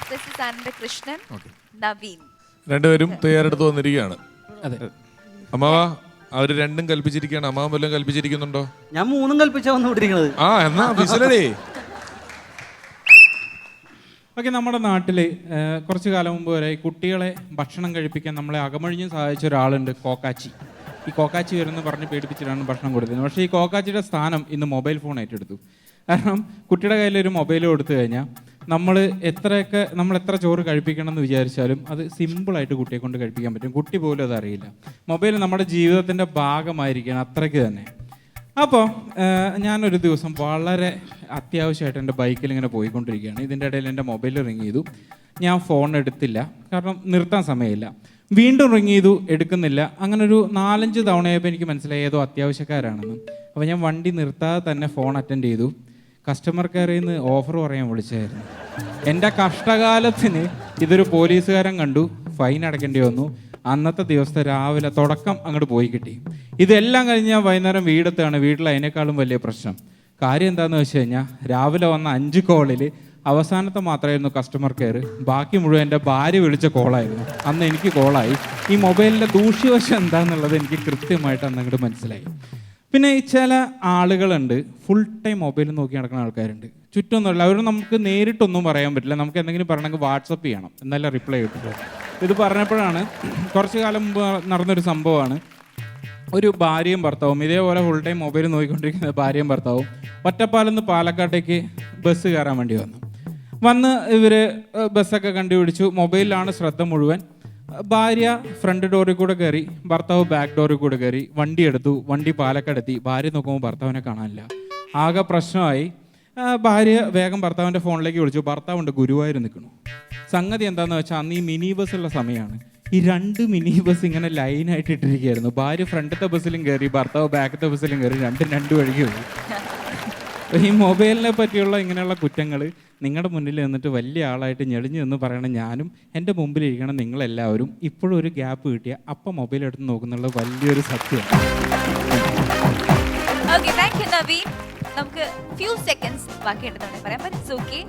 This is Ananthakrishnan, Naveen. രണ്ടുപേരും തയ്യാറെടുത്ത് വന്നിരിക്കുകയാണ്. അതെ. അമ്മാവ അവര് രണ്ടും കൽപ്പിച്ചിരിക്കുകയാണ്. അമ്മാവൻ വല്ലതും കൽപ്പിച്ചിരിക്കുന്നുണ്ടോ? ഞാൻ മൂന്നും കൽപ്പിച്ചാ വന്നുകൊണ്ടിരിക്കുന്നത്. ആ എന്നാ വിസിലേ. ഓക്കെ, നമ്മുടെ നാട്ടിൽ കുറച്ച് കാലം മുമ്പ് വരെ കുട്ടികളെ ഭക്ഷണം കഴിപ്പിക്കാൻ നമ്മളെ അകമഴിഞ്ഞ് സഹായിച്ച ഒരാളുണ്ട്, കോക്കാച്ചി. ഈ കോക്കാച്ചി വരുന്ന പറഞ്ഞ് പേടിപ്പിച്ചിട്ടാണ് ഭക്ഷണം കൊടുത്തത്. പക്ഷേ ഈ കോക്കാച്ചിയുടെ സ്ഥാനം ഇന്ന് മൊബൈൽ ഫോൺ ഏറ്റെടുത്തു. കാരണം കുട്ടിയുടെ കയ്യിലൊരു മൊബൈൽ കൊടുത്തു കഴിഞ്ഞാൽ നമ്മൾ എത്ര ചോറ് കഴിപ്പിക്കണം എന്ന് വിചാരിച്ചാലും അത് സിമ്പിളായിട്ട് കുട്ടിയെ കൊണ്ട് കഴിപ്പിക്കാൻ പറ്റും. കുട്ടി പോലും അതറിയില്ല. മൊബൈൽ നമ്മുടെ ജീവിതത്തിൻ്റെ ഭാഗമായിരിക്കണം, അത്രയ്ക്ക് തന്നെ. അപ്പോൾ ഞാനൊരു ദിവസം വളരെ അത്യാവശ്യമായിട്ട് എൻ്റെ ബൈക്കിൽ ഇങ്ങനെ പോയിക്കൊണ്ടിരിക്കുകയാണ്. ഇതിൻ്റെ ഇടയിൽ എൻ്റെ മൊബൈൽ റിങ് ചെയ്തു. ഞാൻ ഫോൺ എടുത്തില്ല, കാരണം നിർത്താൻ സമയമില്ല. വീണ്ടും റിങ് ചെയ്തു, എടുക്കുന്നില്ല. അങ്ങനെ ഒരു 4-5 തവണയായപ്പോൾ എനിക്ക് മനസ്സിലായി ഏതോ അത്യാവശ്യക്കാരാണെന്ന്. അപ്പോൾ ഞാൻ വണ്ടി നിർത്താതെ തന്നെ ഫോൺ അറ്റൻഡ് ചെയ്തു. കസ്റ്റമർ കെയറിൽ നിന്ന് ഓഫർ പറയാൻ വിളിച്ചായിരുന്നു. എൻ്റെ കഷ്ടകാലത്തിന് ഇതൊരു പോലീസുകാരൻ കണ്ടു, ഫൈൻ അടയ്ക്കേണ്ടി വന്നു. അന്നത്തെ ദിവസത്തെ രാവിലെ തുടക്കം അങ്ങോട്ട് പോയി കിട്ടി. ഇതെല്ലാം കഴിഞ്ഞ് ഞാൻ വൈകുന്നേരം വീടെത്താണ്. വീട്ടിൽ അതിനേക്കാളും വലിയ പ്രശ്നം. കാര്യം എന്താണെന്ന് വെച്ച് കഴിഞ്ഞാൽ രാവിലെ വന്ന 5 കോളിൽ അവസാനത്തെ മാത്രമായിരുന്നു കസ്റ്റമർ കെയർ. ബാക്കി മുഴുവൻ എൻ്റെ ഭാര്യ വിളിച്ച കോളായിരുന്നു. അന്ന് എനിക്ക് കോളായി. ഈ മൊബൈലിൻ്റെ ദൂഷ്യവശം എന്താണെന്നുള്ളത് എനിക്ക് കൃത്യമായിട്ട് അന്ന് അങ്ങോട്ട് മനസ്സിലായി. പിന്നെ ചില ആളുകളുണ്ട്, ഫുൾ ടൈം മൊബൈൽ നോക്കി നടക്കുന്ന ആൾക്കാരുണ്ട്. ചുറ്റൊന്നുമില്ല, അവർ നമുക്ക് നേരിട്ടൊന്നും പറയാൻ പറ്റില്ല. നമുക്ക് എന്തെങ്കിലും പറയണമെങ്കിൽ വാട്സപ്പ് ചെയ്യണം, എന്നാലും റിപ്ലൈ കിട്ടുള്ളൂ. ഇത് പറഞ്ഞപ്പോഴാണ് കുറച്ച് കാലം മുമ്പ് നടന്നൊരു സംഭവമാണ്. ഒരു ഭാര്യയും ഭർത്താവും ഇതേപോലെ ഫുൾ ടൈം മൊബൈൽ നോക്കിക്കൊണ്ടിരിക്കുന്ന ഭാര്യയും ഭർത്താവും ഒറ്റപ്പാലത്ത് നിന്ന് പാലക്കാട്ടേക്ക് ബസ് കയറാൻ വേണ്ടി വന്ന് ഇവർ ബസ്സൊക്കെ കണ്ടുപിടിച്ചു. മൊബൈലിലാണ് ശ്രദ്ധ മുഴുവൻ. ഭാര്യ ഫ്രണ്ട് ഡോറിൽ കൂടെ കയറി, ഭർത്താവ് ബാക്ക് ഡോറിൽ കൂടെ കയറി. വണ്ടി എടുത്തു, വണ്ടി പാലക്കാടെത്തി. ഭാര്യ നോക്കുമ്പോൾ ഭർത്താവിനെ കാണാനില്ല. ആകെ പ്രശ്നമായി. ഭാര്യ വേഗം ഭർത്താവിൻ്റെ ഫോണിലേക്ക് വിളിച്ചു. ഭർത്താവുണ്ട് ഗുരുവായൂർ നിൽക്കുന്നു. സംഗതി എന്താണെന്ന് വെച്ചാൽ അന്ന് ഈ മിനി ബസ്സുള്ള സമയമാണ്. ഈ 2 മിനി ബസ് ഇങ്ങനെ ലൈനായിട്ട് ഇട്ടിരിക്കുകയായിരുന്നു. ഭാര്യ ഫ്രണ്ടത്തെ ബസ്സിലും കയറി, ഭർത്താവ് ബാക്കത്തെ ബസ്സിലും കയറി. 2 വഴിക്ക് പോയി. ഈ മൊബൈലിനെ പറ്റിയുള്ള ഇങ്ങനെയുള്ള കുറ്റങ്ങൾ നിങ്ങളുടെ മുന്നിൽ നിന്നിട്ട് വലിയ ആളായിട്ട് ഞെളിഞ്ഞു എന്ന് പറയണം ഞാനും, എൻ്റെ മുമ്പിലിരിക്കണം നിങ്ങളെല്ലാവരും. ഇപ്പോഴും ഒരു ഗ്യാപ്പ് കിട്ടിയ അപ്പം മൊബൈൽ എടുത്ത് നോക്കുന്നുള്ള വലിയൊരു സത്യമാണ്. നമുക്ക് ഫ്യൂ സെക്കൻഡ്സ് ബാക്കിയുണ്ടെന്ന് പറയാം.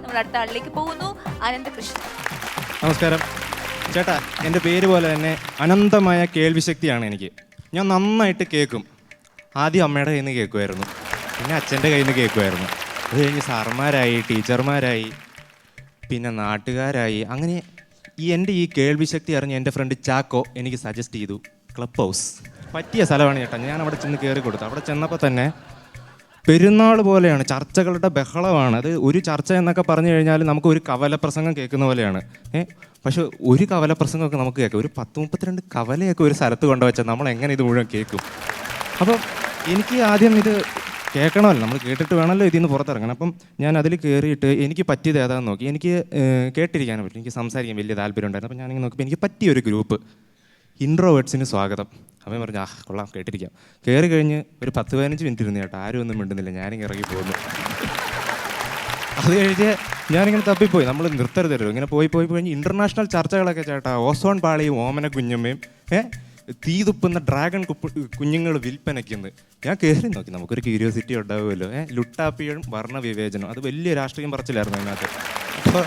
നമ്മൾ അടുത്ത ആളിലേക്ക് പോകുന്നു. അനന്തകൃഷ്ണൻ. നമസ്കാരം ചേട്ടാ. എൻ്റെ പേര് പോലെ തന്നെ അനന്തമായ കേൾവിശക്തിയാണ് എനിക്ക്. ഞാൻ നന്നായിട്ട് കേൾക്കും. ആദ്യം അമ്മയുടെ കയ്യിൽ നിന്ന് കേൾക്കുമായിരുന്നു, പിന്നെ അച്ഛൻ്റെ കയ്യിൽ നിന്ന് കേൾക്കുമായിരുന്നു. അത് കഴിഞ്ഞ് സാർമാരായി, ടീച്ചർമാരായി, പിന്നെ നാട്ടുകാരായി. അങ്ങനെ എൻ്റെ ഈ കേൾവിശക്തി അറിഞ്ഞ് എൻ്റെ ഫ്രണ്ട് ചാക്കോ എനിക്ക് സജസ്റ്റ് ചെയ്തു ക്ലബ് ഹൗസ്. പറ്റിയ സ്ഥലമാണ് ചേട്ടാ. ഞാൻ അവിടെ ചെന്ന് കയറി കൊടുത്തു. അവിടെ ചെന്നപ്പോൾ തന്നെ പെരുന്നാൾ പോലെയാണ്, ചർച്ചകളുടെ ബഹളമാണ്. അത് ഒരു ചർച്ച എന്നൊക്കെ പറഞ്ഞു കഴിഞ്ഞാൽ നമുക്ക് ഒരു കവലപ്രസംഗം കേൾക്കുന്ന പോലെയാണ്. പക്ഷെ ഒരു കവലപ്രസംഗമൊക്കെ നമുക്ക് കേൾക്കാം. ഒരു 10-32 കവലയൊക്കെ ഒരു സ്ഥലത്ത് കൊണ്ടുവച്ചാൽ നമ്മൾ എങ്ങനെ ഇത് മുഴുവൻ കേൾക്കും? അപ്പം എനിക്ക് ആദ്യം ഇത് കേൾക്കണമല്ലോ, നമ്മൾ കേട്ടിട്ട് വേണമല്ലോ ഇതിൽ നിന്ന് പുറത്തിറങ്ങണം. അപ്പം ഞാൻ അതിൽ കയറിയിട്ട് എനിക്ക് പറ്റിയത് ഏതാണെന്ന് നോക്കി. എനിക്ക് കേട്ടിരിക്കാനും പറ്റും, എനിക്ക് സംസാരിക്കാൻ വലിയ താല്പര്യം ഉണ്ടായിരുന്നു. അപ്പം ഞാനിങ്ങനെ നോക്കിയപ്പോൾ എനിക്ക് പറ്റിയൊരു ഗ്രൂപ്പ്, ഇൻട്രോവേർട്സിന് സ്വാഗതം. അവൻ പറഞ്ഞു കൊള്ളാം, കേട്ടിരിക്കാം. കയറി കഴിഞ്ഞ് ഒരു 10-15 മിനിറ്റ് ഇരുന്ന് ചേട്ടാ, ആരും ഒന്നും മിണ്ടുന്നില്ല. ഞാനിങ്ങനെ ഇറങ്ങി പോകുന്നു. അത് കഴിഞ്ഞ് ഞാനിങ്ങനെ തപ്പിപ്പോയി. നമ്മൾ നിർത്തരുതല്ലോ, ഇങ്ങനെ പോയി കഴിഞ്ഞ് ഇൻ്റർനാഷണൽ ചർച്ചകളൊക്കെ ചേട്ടാ. ഓസോൺ പാളിയും ഓമന കുഞ്ഞമ്മയും തീതുപ്പുന്ന ഡ്രാഗൺ കുഞ്ഞുങ്ങൾ വിൽപ്പനയ്ക്കുന്നത്. ഞാൻ കയറി നോക്കി, നമുക്കൊരു ക്യൂരിയോസിറ്റി ഉണ്ടാവുമല്ലോ. ലുട്ടാപ്പിയും വർണ്ണവിവേചനം, അത് വലിയ രാഷ്ട്രീയം പറച്ചിലായിരുന്നു അതിനകത്ത്. അപ്പോൾ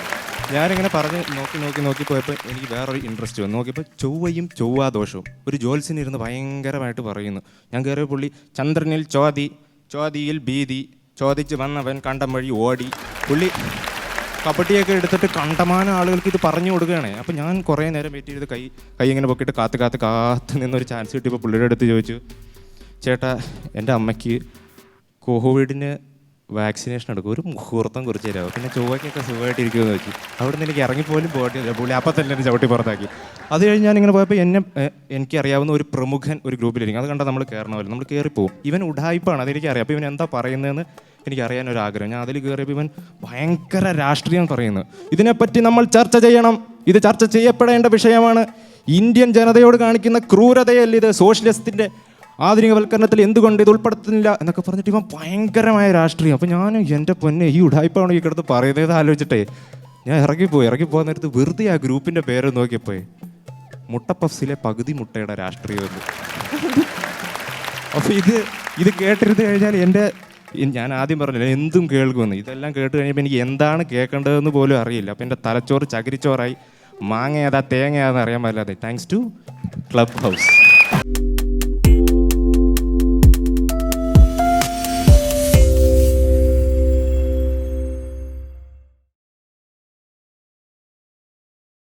ഞാനിങ്ങനെ പറഞ്ഞ് നോക്കി പോയപ്പോൾ എനിക്ക് വേറൊരു ഇൻട്രസ്റ്റ് വന്നു. നോക്കിയപ്പോൾ ചൊവ്വയും ചൊവ്വാദോഷവും ഒരു ജോത്സ്യനിരുന്ന് ഭയങ്കരമായിട്ട് പറയുന്നു. ഞാൻ കയറിയ പുള്ളി ചന്ദ്രനിൽ ചോദിയിൽ ഭീതി, ചോദിച്ച് വന്നവൻ കണ്ടം വഴി ഓടി. പുള്ളി കബഡിയൊക്കെ എടുത്തിട്ട് കണ്ടമാനം ആളുകൾക്ക് ഇത് പറഞ്ഞു കൊടുക്കുകയാണ്. അപ്പോൾ ഞാൻ കുറേ നേരം വെയിറ്റ് ചെയ്ത് കൈ ഇങ്ങനെ പൊക്കിയിട്ട് കാത്ത് നിന്നൊരു ചാൻസ് കിട്ടിയപ്പോൾ പുള്ളിയുടെ അടുത്ത് ചോദിച്ചു, ചേട്ടാ എൻ്റെ അമ്മയ്ക്ക് കോവിഡിന് വാക്സിനേഷൻ എടുക്കും, ഒരു മുഹൂർത്തം കുറിച്ച് തരാമോ? പിന്നെ ചൊവ്വയ്ക്കൊക്കെ സുഖമായിട്ടിരിക്കുമെന്ന് വെച്ചു. അവിടെ നിന്ന് എനിക്ക് ഇറങ്ങിപ്പോലും പോയിട്ടില്ല. പുള്ളി അപ്പം തന്നെ എന്നെ ചവിട്ടി പുറത്താക്കി. അത് കഴിഞ്ഞ് ഞാനിങ്ങനെ പോയപ്പോൾ എനിക്കറിയാവുന്ന ഒരു പ്രമുഖൻ ഒരു ഗ്രൂപ്പിലിരിക്കും. അത് കണ്ടാൽ നമ്മൾ കയറണമല്ലോ, നമ്മൾ കയറിപ്പോവും. ഇവൻ ഉഡായിപ്പാണ്, അതെനിക്കറിയാം. അപ്പോൾ ഇവൻ എന്താ പറയുന്നതെന്ന് എനിക്കറിയാനൊരാഗ്രഹം. ഞാൻ അതിൽ കയറിയപ്പോൾ ഇവൻ ഭയങ്കര രാഷ്ട്രീയം പറയുന്നു. ഇതിനെപ്പറ്റി നമ്മൾ ചർച്ച ചെയ്യണം, ഇത് ചർച്ച ചെയ്യപ്പെടേണ്ട വിഷയമാണ്. ഇന്ത്യൻ ജനതയോട് കാണിക്കുന്ന ക്രൂരതയല്ല ഇത്, സോഷ്യലിസ്റ്റിൻ്റെ ആധുനികവൽക്കരണത്തിൽ എന്തുകൊണ്ട് ഇത് ഉൾപ്പെടുത്തുന്നില്ല എന്നൊക്കെ പറഞ്ഞിട്ട് ഇവൻ ഭയങ്കരമായ രാഷ്ട്രീയം. അപ്പോൾ ഞാൻ എൻ്റെ പൊന്നെ ഈ ഉടായ്പാണ് ഈ കിടന്ന് പറയുന്നത് ആലോചിച്ചിട്ടേ ഞാൻ ഇറങ്ങിപ്പോകാൻ നേരത്ത് വെറുതെ ആ ഗ്രൂപ്പിൻ്റെ പേര് നോക്കിയപ്പോൾ മുട്ടപ്പഫ്സിലെ പകുതി മുട്ടയുടെ രാഷ്ട്രീയം. അപ്പോൾ ഇത് കേട്ടിരുന്ന് കഴിഞ്ഞാൽ ഞാൻ ആദ്യം പറഞ്ഞില്ല എന്തും കേൾക്കുമെന്ന്. ഇതെല്ലാം കേട്ട് കഴിഞ്ഞപ്പോൾ എനിക്ക് എന്താണ് കേൾക്കേണ്ടതെന്ന് പോലും അറിയില്ല. അപ്പോൾ എൻ്റെ തലച്ചോറ് ചകിരിച്ചോറായി. മാങ്ങ ഏതാ തേങ്ങ ഏതാന്ന് അറിയാൻ പാടില്ലാതെ. Thanks to club house.